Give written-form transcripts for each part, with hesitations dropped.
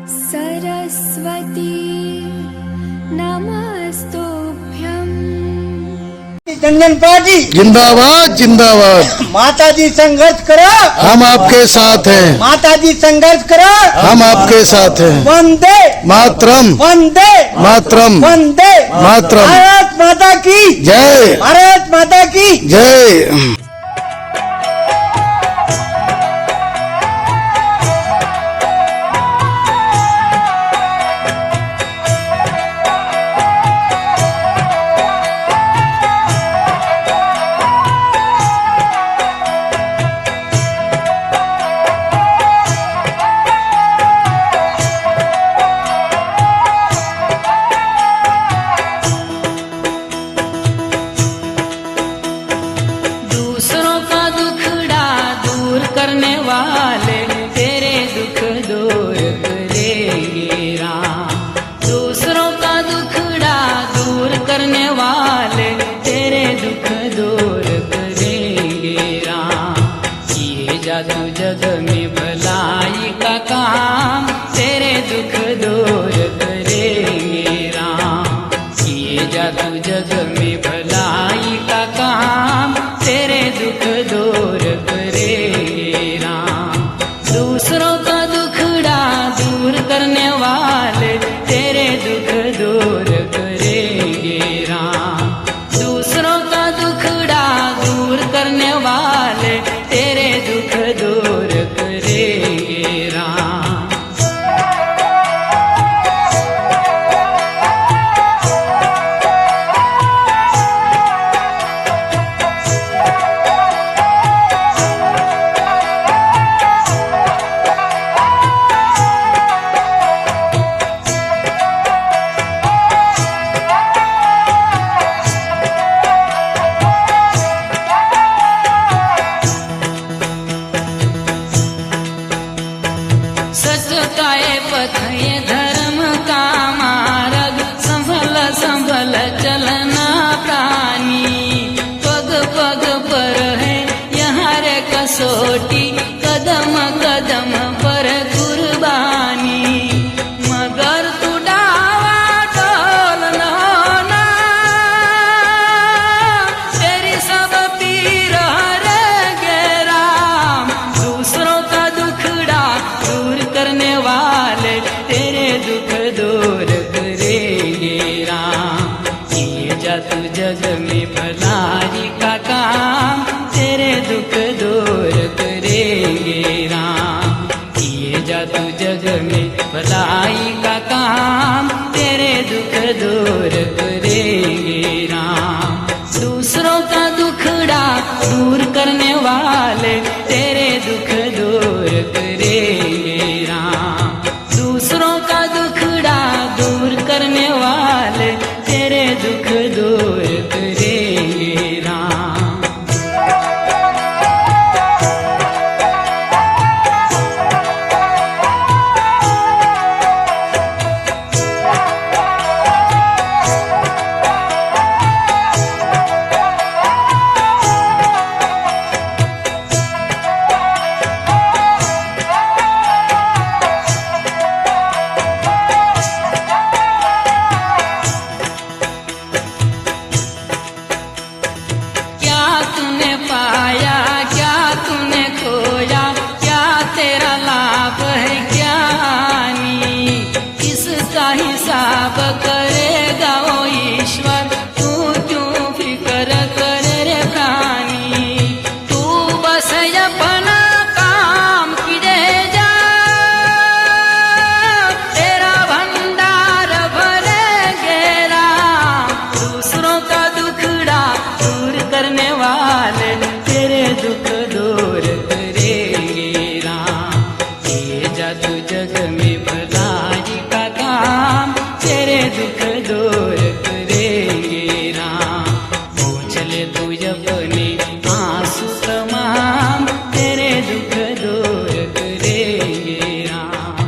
सरस्वती नमस्तुभ्यं। जनजन पार्टी जिंदाबाद जिंदाबाद। माता जी संघर्ष करो, हम आपके साथ हैं। माता जी संघर्ष करो, हम आपके साथ हैं। वंदे मातरम वंदे मातरम वंदे मातरम। भारत माता की जय, भारत माता की जय। दूसरों का दुखड़ा दूर करने वाले तेरे दुख दूर करेंगे राम। दूसरों का दुखड़ा दूर करने वाले तेरे दुख दूर करेंगे राम। किए जा तू जग में भलाई का काम तेरे दुख दूर करेंगे राम। किए जा तू जग में भलाई का काम तेरे दुख दूर करेंगे राम। दूसरों का दुखड़ा दूर करने वाले तेरे दुख दूर करेंगे राम। दूसरों का दुखड़ा दूर करने वाले तेरे दुख दूर करेंगे राम। सच का ये पथ ये धर्म का मार्ग संभल संभल चलना प्राणी। पग पग पर है यहाँ रे कसोटी कदम कदम पर कुर्बानी। मगर तू डावा डोल न होना तेरी सब पीर हरेंगे राम। दूसरों का दुखड़ा दूर करने वाले तेरे दुख दूर करेंगे राम। किए जा तू जग में भलाई का काम तेरे दुख दूर करेंगे राम। किए जा तू जग में भलाई का काम तेरे दुख दूर करेंगे राम। दूसरों का दुखड़ा दूर करने वाले तेरे दुख दूर करेंगे राम। दूसरों का दुखड़ा दूर करने वाले तेरे दुख दूर करेंगे राम। क्या तूने पाया क्या तूने खोया क्या तेरा लाभ है क्या हानि। इसका हिसाब करेगा वो ईश्वर तू क्यों फिक्र करे रे प्राणी। तू बस अपना काम कीजे जा तेरा भंडार भरेंगे राम। दूसरों का दुखड़ा दूर करने वाले तेरे दुख दूर करेंगे राम। किए जा तू जग में भलाई का काम तेरे दुख दूर करेंगे राम। पूछ ले तू अपने आंसू तमाम तेरे दुख दूर करेंगे राम।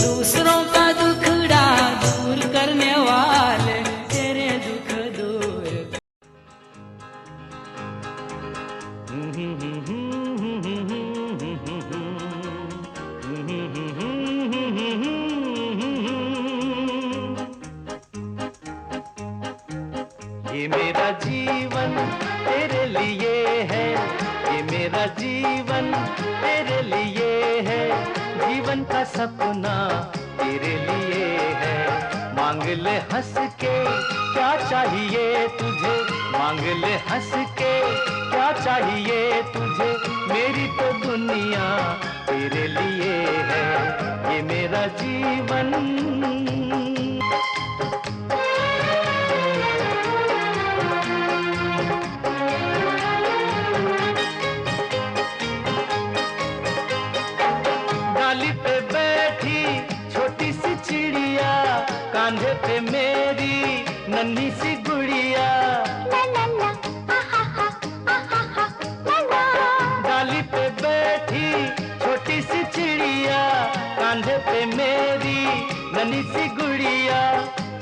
दूसरों का दुखड़ा दूर करने वाले तेरे दुख दूर ये मेरा जीवन तेरे लिए है, ये मेरा जीवन तेरे लिए है, जीवन का सपना तेरे लिए है। मांग ले हंस के क्या चाहिए तुझे, मांग ले हंस के क्या चाहिए तुझे, मेरी तो दुनिया तेरे लिए है, ये मेरा जीवन। डाली पे बैठी छोटी सी चिड़िया, कांधे पे मेरी नन्ही सी गुड़िया, डाली पे बैठी छोटी सी चिड़िया, कांधे पे मेरी नन्ही सी गुड़िया,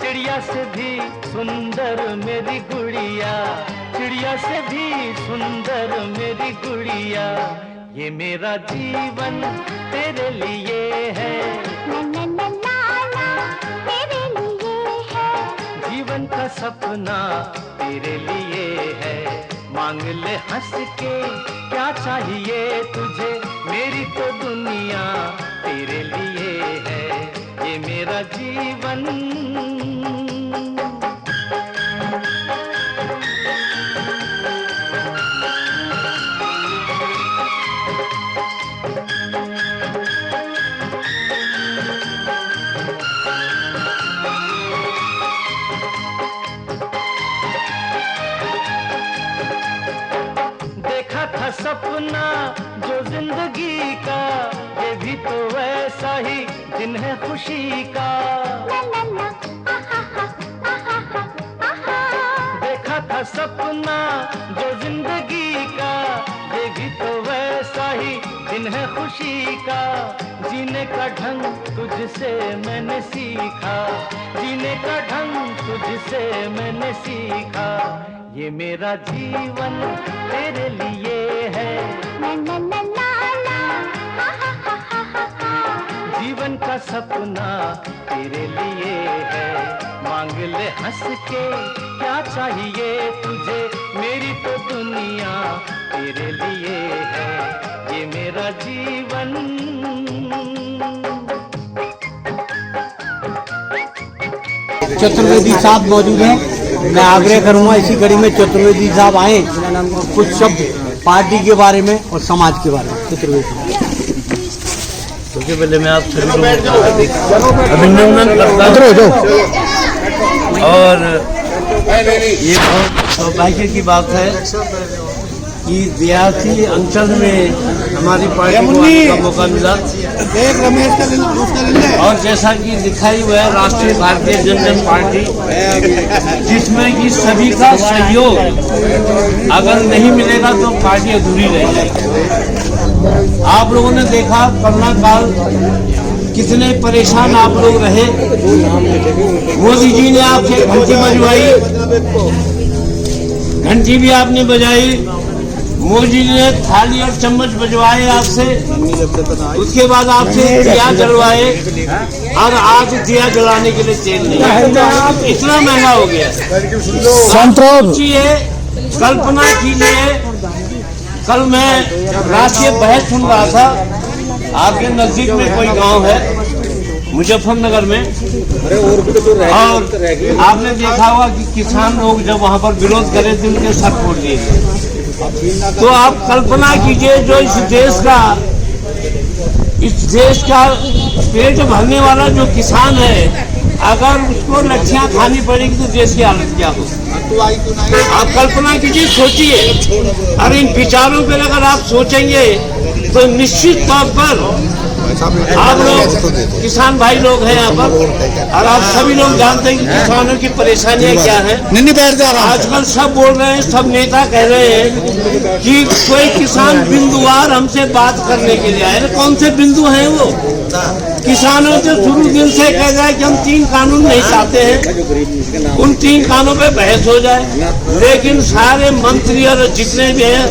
चिड़िया से भी सुंदर मेरी गुड़िया, चिड़िया से भी सुंदर मेरी गुड़िया, ये मेरा जीवन तेरे लिए है, जीवन का सपना तेरे लिए है। मांग ले हंस के क्या चाहिए तुझे, मेरी तो दुनिया तेरे लिए है, ये मेरा जीवन। देखा था सपना जो जिंदगी का, ये भी तो वैसा ही दिन है खुशी का। देखा था सपना जो जिंदगी का, ये भी तो वैसा ही दिन है खुशी का। जीने का ढंग तुझसे मैंने सीखा, जीने का ढंग तुझसे मैंने सीखा, ये मेरा जीवन तेरे लिए है, जीवन का सपना तेरे लिए है। मांग ले हंस के क्या चाहिए तुझे, मेरी तो दुनिया तेरे लिए है, ये मेरा जीवन। चतुर्वेदी साहब मौजूद हैं। मैं आग्रह करूंगा इसी कड़ी में चतुर्वेदी साहब आए, कुछ शब्द पार्टी के बारे में और समाज के बारे में। चतुर्वेदी सबसे पहले मैं आप सभी लोगों को अभिनंदन करता हूं, और ये बहुत सौभाग्य की बात है कि देहाती अंचल में हमारी पार्टी को आने का मौका मिला। और जैसा कि दिखाई हुआ है राष्ट्रीय भारतीय जनता पार्टी, जिसमें कि सभी का सहयोग अगर नहीं मिलेगा तो पार्टी अधूरी रह जाएगी। आप लोगों ने देखा कोरोना काल कितने परेशान आप लोग रहे। मोदी जी ने आपसे घंटी बजवाई, घंटी भी आपने बजाई, मोदी जी ने थाली और चम्मच बजवाए आपसे, उसके बाद आपसे दिया जलवाए, और आज दिया जलाने के लिए तेल नहीं, इतना महंगा हो गया। सोचिए, कल्पना कीजिए, कल मैं राष्ट्रीय बहस सुन रहा था, आपके नजदीक में कोई गांव है मुजफ्फरनगर में, और आपने देखा होगा कि किसान लोग जब वहां पर विरोध करे थे उनके सर फोड़ दिए थे। तो आप कल्पना कीजिए, जो इस देश का पेट भरने वाला जो किसान है, अगर उसको लठियां खानी पड़ेगी तो देश की हालत क्या हो। आप कल्पना कीजिए, सोचिए, और इन विचारों पर अगर आप सोचेंगे तो निश्चित तौर पर आप लोग किसान भाई लोग हैं यहाँ पर, और आप सभी लोग जानते हैं कि किसानों की परेशानियां क्या हैं। आजकल सब बोल रहे हैं, सब नेता कह रहे हैं कि कोई किसान बिंदुवार हमसे बात करने के लिए आए। कौन से बिंदु हैं वो? किसानों से शुरू दिन से कह रहा है कि हम 3 कानून नहीं चाहते हैं, उन 3 कानूनों पे बहस हो जाए, लेकिन सारे मंत्री और जितने भी हैं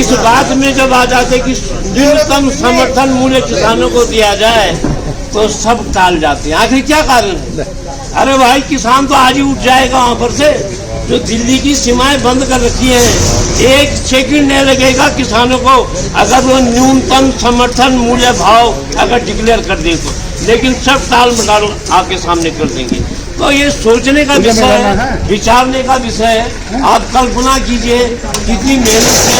इस बात में जब आ जाते कि न्यूनतम समर्थन मूल्य किसानों को दिया जाए तो सब टाल जाते हैं। आखिर क्या कारण है? अरे भाई, किसान तो आज ही उठ जाएगा वहां पर से, जो दिल्ली की सीमाएं बंद कर रखी हैं, एक सेकंड नहीं लगेगा किसानों को अगर वो न्यूनतम समर्थन मूल्य भाव अगर डिक्लेयर कर दे तो, लेकिन सब टाल मटाल आपके सामने कर देंगे। तो ये सोचने का विषय है, विचारने का विषय है। आप कल्पना कीजिए कितनी मेहनत से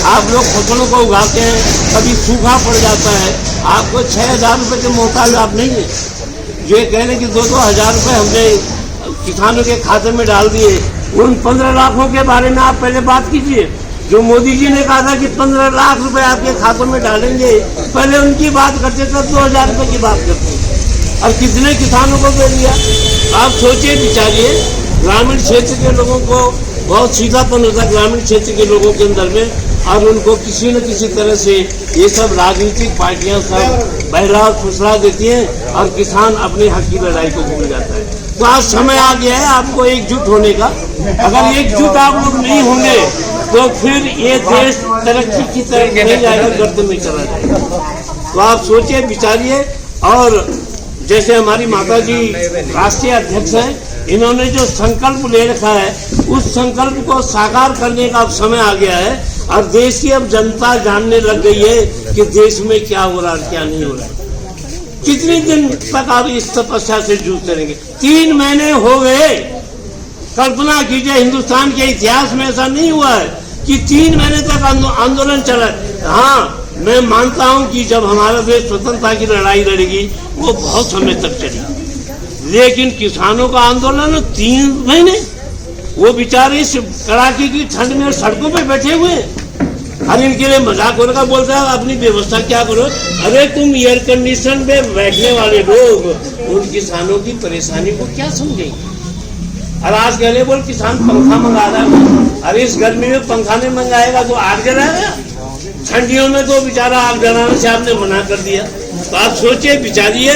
आप लोग फसलों को उगाते हैं, कभी सूखा पड़ जाता है, आपको 6,000 रुपये के मोहताज आप नहीं है। ये कह रहे कि 2-2 हज़ार रुपये हमने किसानों के खाते में डाल दिए। उन 15 लाखों के बारे में आप पहले बात कीजिए। जो मोदी जी ने कहा था कि 15 लाख रुपए आपके खातों में डालेंगे, पहले उनकी बात करते थे, 2,000 रुपये की बात करते हैं। और कितने किसानों को दे दिया। आप सोचिए, विचारिए, ग्रामीण क्षेत्र के लोगों को बहुत सीधापन होता है ग्रामीण क्षेत्र के लोगों के अंदर में, और उनको किसी न किसी तरह से ये सब राजनीतिक पार्टियां सब बहलाव फुसला देती हैं और किसान अपने हक की लड़ाई को भूल जाता है। तो आज समय आ गया है आपको एकजुट होने का। अगर एकजुट आप लोग नहीं होंगे तो फिर ये देश तरक्की की तरफ नहीं जाएगा, गर्द में चला जाएगा। तो आप सोचिए, विचारिए। और जैसे हमारी माता जी राष्ट्रीय अध्यक्ष हैं, इन्होंने जो संकल्प ले रखा है, उस संकल्प को साकार करने का अब समय आ गया है। और देश की अब जनता जानने लग गई है कि देश में क्या हो रहा है, क्या नहीं हो रहा है। कितने दिन तक आप इस तपस्या से जूझते रहेंगे? 3 महीने हो गए। कल्पना कीजिए, हिंदुस्तान के इतिहास में ऐसा नहीं हुआ है कि 3 महीने तक आंदोलन चला। हाँ, मैं मानता हूं कि जब हमारा देश स्वतंत्रता की लड़ाई लड़ेगी वो बहुत समय तक चली, लेकिन किसानों का आंदोलन 3 महीने, वो बेचारे इस कड़ाके की ठंड में सड़कों पे बैठे हुए। अरे इनके लिए मजाक हो रहा, बोलता है अपनी व्यवस्था क्या करो। अरे तुम एयर कंडीशन में बैठने वाले लोग उन किसानों की परेशानी को क्या समझेंगे? और आज कह रहे बोल किसान पंखा मंगा रहा है। अरे इस गर्मी में पंखा नहीं मंगाएगा तो आग जलाएगा, ठंडियों में तो बेचारा आग जलाने से आपने मना कर दिया। तो आप सोचिए, विचारिए।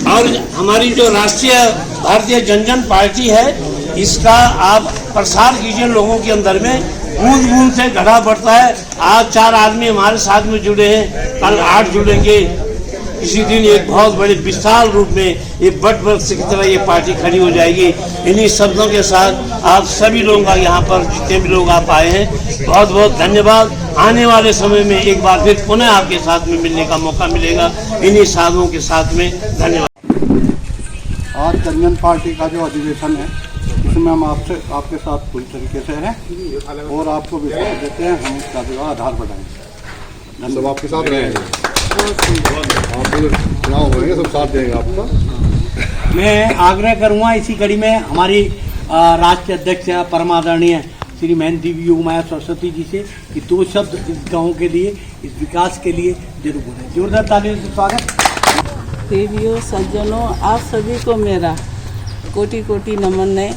और हमारी जो राष्ट्रीय भारतीय जनजन पार्टी है, इसका आप प्रसार कीजिए लोगों के अंदर में। बूंद बूंद से घड़ा बढ़ता है। आज 4 आदमी हमारे साथ में जुड़े हैं, कल 8 जुड़ेंगे। इसी दिन एक बहुत बड़े विशाल रूप में एक बट वृक्ष की तरह ये पार्टी खड़ी हो जाएगी। इन्हीं शब्दों के साथ आप सभी लोगों का यहाँ पर जितने भी लोग आप आए हैं, बहुत बहुत धन्यवाद। आने वाले समय में एक बार फिर पुनः आपके साथ में मिलने का मौका मिलेगा, इन्हीं साधुओं के साथ में। धन्यवाद। आज जनजन पार्टी का जो अधिवेशन है, इसमें हम आपके साथ पूरी तरीके से हैं और आपको विश्वास देते हैं हम इसका जो आधार बढ़ाएंगे। सब आपके साथ रहेंगे, चुनाव होंगे, सब साथ देंगे आपका। मैं आग्रह करूंगा इसी कड़ी में हमारी राष्ट्रीय अध्यक्ष परमादरणीय श्री महंती योग माया सरस्वती जी से कि 2 शब्द इस गाँव के लिए, इस विकास के लिए जरूर बोले। जोरदार तालियों से स्वागत। देवियों, सज्जनों, आप सभी को मेरा कोटि कोटि नमन है।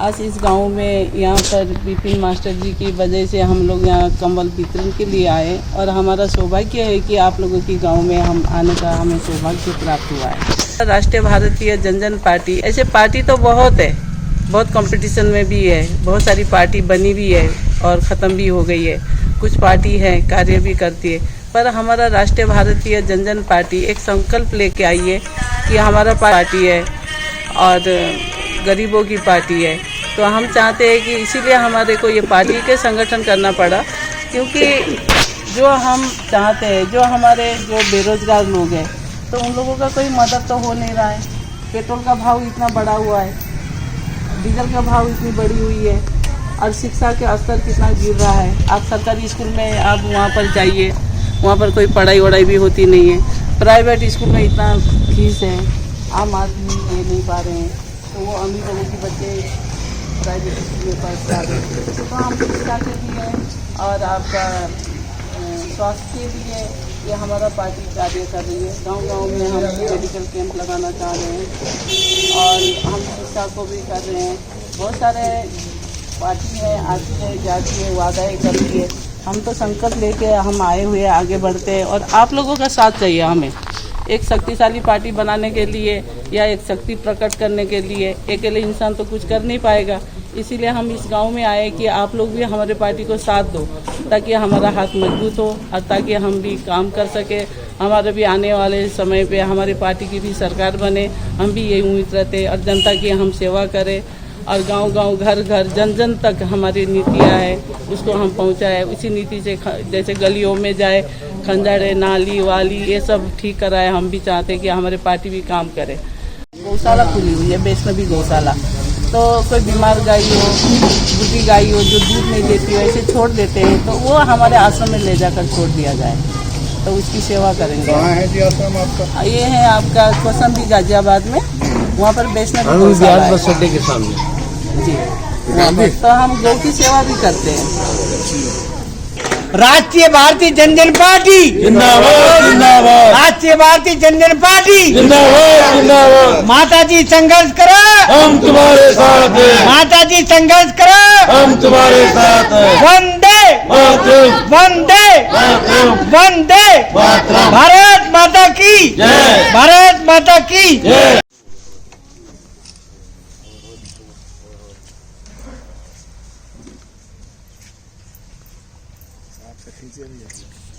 आज इस गांव में यहाँ पर विपिन मास्टर जी की वजह से हम लोग यहाँ कंबल वितरण के लिए आए और हमारा सौभाग्य है कि आप लोगों की गांव में हम आने का हमें सौभाग्य प्राप्त हुआ है। राष्ट्रीय भारतीय जनजन पार्टी, ऐसे पार्टी तो बहुत है, बहुत कंपटीशन में भी है, बहुत सारी पार्टी बनी भी है और ख़त्म भी हो गई है। कुछ पार्टी है कार्य भी करती है, पर हमारा राष्ट्रीय भारतीय जनजन पार्टी एक संकल्प लेके आई है कि हमारा पार्टी है और गरीबों की पार्टी है। तो हम चाहते हैं कि इसीलिए हमारे को ये पार्टी के संगठन करना पड़ा, क्योंकि जो हम चाहते हैं, जो हमारे जो बेरोजगार लोग हैं, तो उन लोगों का कोई मदद तो हो नहीं रहा है। पेट्रोल का भाव इतना बढ़ा हुआ है, डीजल का भाव इतनी बढ़ी हुई है और शिक्षा के स्तर कितना गिर रहा है। आप सरकारी स्कूल में आप वहाँ पर जाइए, वहाँ पर कोई पढ़ाई वढ़ाई भी होती नहीं है। प्राइवेट स्कूल में इतना फीस है, आम आदमी ले नहीं पा रहे हैं, तो वो अमीर लोगों के बच्चे प्राइवेट स्कूल में पढ़ रहे हैं। तो हम शिक्षा के लिए और आपका स्वास्थ्य के लिए ये हमारा पार्टी कार्य कर रही है। गांव-गांव में हम मेडिकल कैंप लगाना चाह रहे हैं और हम शिक्षा को भी कर रहे हैं। बहुत सारे पार्टी है, आती है, जाती है, वादाएँ करती है। हम तो संकल्प लेके हम आए हुए आगे बढ़ते हैं और आप लोगों का साथ चाहिए हमें एक शक्तिशाली पार्टी बनाने के लिए या एक शक्ति प्रकट करने के लिए। अकेले इंसान तो कुछ कर नहीं पाएगा, इसीलिए हम इस गांव में आए कि आप लोग भी हमारे पार्टी को साथ दो, ताकि हमारा हाथ मजबूत हो और ताकि हम भी काम कर सके। हमारे भी आने वाले समय पे हमारी पार्टी की भी सरकार बने, हम भी यही उम्मीद रहते और जनता की हम सेवा करें और गांव-गांव, घर-घर, जन-जन तक हमारी नीतियाँ है उसको हम पहुँचाए। इसी नीति से जैसे गलियों में जाए, खंडरे, नाली वाली ये सब ठीक कराए। हम भी चाहते हैं कि हमारे पार्टी भी काम करे। गौशाला खुली हुई है, वैष्णवी गौशाला, तो कोई बीमार गाय हो, बूढ़ी गाय हो जो दूध नहीं देती हो, ऐसे छोड़ देते हैं, तो वो हमारे आश्रम में ले जाकर छोड़ दिया जाए, तो उसकी सेवा करेंगे। कहाँ है जी आश्रम आपका? ये है आपका कोसंबी गाजियाबाद में, वहाँ पर वैष्णवी गौशाला है। बस अड्डे के सामने जी, वहाँ पर तो हम गौ की सेवा भी करते हैं। राष्ट्रीय भारतीय जनजन पार्टी जिंदाबाद जिंदाबाद राष्ट्रीय भारतीय जनजन पार्टी जिंदाबाद जिंदाबाद। माता जी संघर्ष करो, हम तुम्हारे साथ हैं, माता जी संघर्ष करो, हम तुम्हारे साथ हैं। वंदे मातरम, वंदे मातरम, वंदे मातरम। भारत माता की जय। भारत माता की जय। कीजिए।